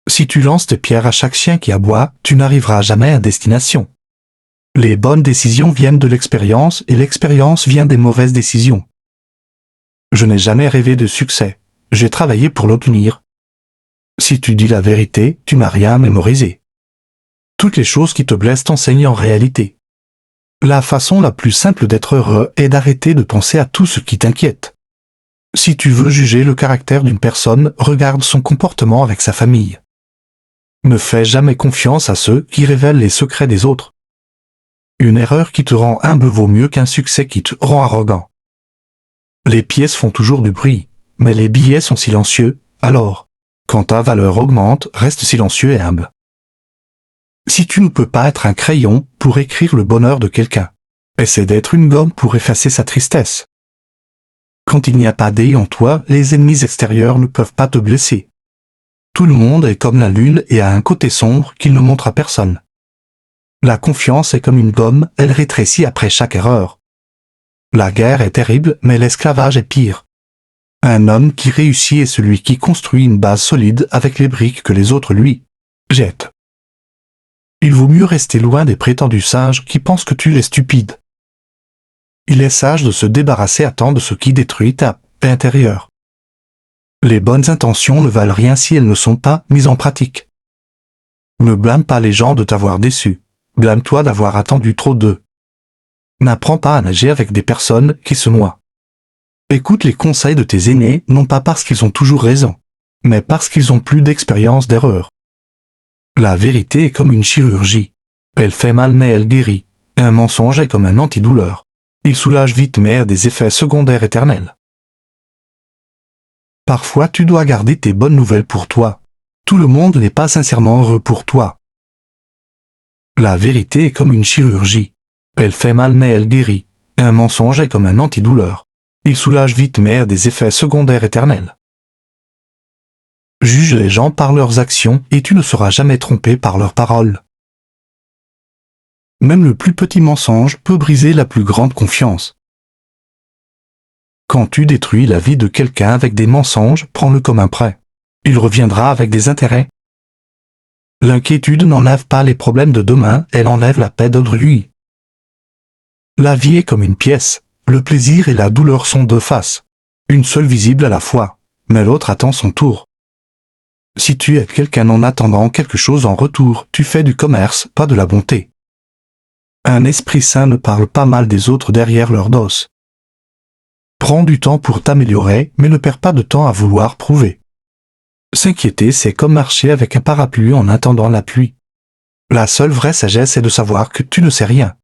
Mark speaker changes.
Speaker 1: Si tu lances des pierres à chaque chien qui aboie, tu n'arriveras jamais à destination. Les bonnes décisions viennent de l'expérience et l'expérience vient des mauvaises décisions. Je n'ai jamais rêvé de succès. J'ai travaillé pour l'obtenir. Si tu dis la vérité, tu n'as rien mémorisé. Toutes les choses qui te blessent t'enseignent en réalité. La façon la plus simple d'être heureux est d'arrêter de penser à tout ce qui t'inquiète. Si tu veux juger le caractère d'une personne, regarde son comportement avec sa famille. Ne fais jamais confiance à ceux qui révèlent les secrets des autres. Une erreur qui te rend humble vaut mieux qu'un succès qui te rend arrogant. Les pièces font toujours du bruit, mais les billets sont silencieux, alors, quand ta valeur augmente, reste silencieux et humble. Si tu ne peux pas être un crayon pour écrire le bonheur de quelqu'un, essaie d'être une gomme pour effacer sa tristesse. Quand il n'y a pas d'œil en toi, les ennemis extérieurs ne peuvent pas te blesser. Tout le monde est comme la lune et a un côté sombre qu'il ne montre à personne. La confiance est comme une gomme, elle rétrécit après chaque erreur. La guerre est terrible, mais l'esclavage est pire. Un homme qui réussit est celui qui construit une base solide avec les briques que les autres lui jettent. Il vaut mieux rester loin des prétendus sages qui pensent que tu es stupide. Il est sage de se débarrasser à temps de ce qui détruit ta paix intérieure. Les bonnes intentions ne valent rien si elles ne sont pas mises en pratique. Ne blâme pas les gens de t'avoir déçu. Blâme-toi d'avoir attendu trop d'eux. N'apprends pas à nager avec des personnes qui se noient. Écoute les conseils de tes aînés non pas parce qu'ils ont toujours raison, mais parce qu'ils ont plus d'expérience d'erreur. La vérité est comme une chirurgie. Elle fait mal mais elle guérit. Un mensonge est comme un antidouleur. Il soulage vite mais a des effets secondaires éternels. Parfois tu dois garder tes bonnes nouvelles pour toi. Tout le monde n'est pas sincèrement heureux pour toi. La vérité est comme une chirurgie. Elle fait mal mais elle guérit. Un mensonge est comme un antidouleur. Il soulage vite mais a des effets secondaires éternels. Juge les gens par leurs actions et tu ne seras jamais trompé par leurs paroles. Même le plus petit mensonge peut briser la plus grande confiance. Quand tu détruis la vie de quelqu'un avec des mensonges, prends-le comme un prêt. Il reviendra avec des intérêts. L'inquiétude n'enlève pas les problèmes de demain, elle enlève la paix d'autrui. La vie est comme une pièce. Le plaisir et la douleur sont deux faces. Une seule visible à la fois, mais l'autre attend son tour. Si tu aides quelqu'un en attendant quelque chose en retour, tu fais du commerce, pas de la bonté. Un esprit sain ne parle pas mal des autres derrière leur dos. Prends du temps pour t'améliorer, mais ne perds pas de temps à vouloir prouver. S'inquiéter, c'est comme marcher avec un parapluie en attendant la pluie. La seule vraie sagesse est de savoir que tu ne sais rien.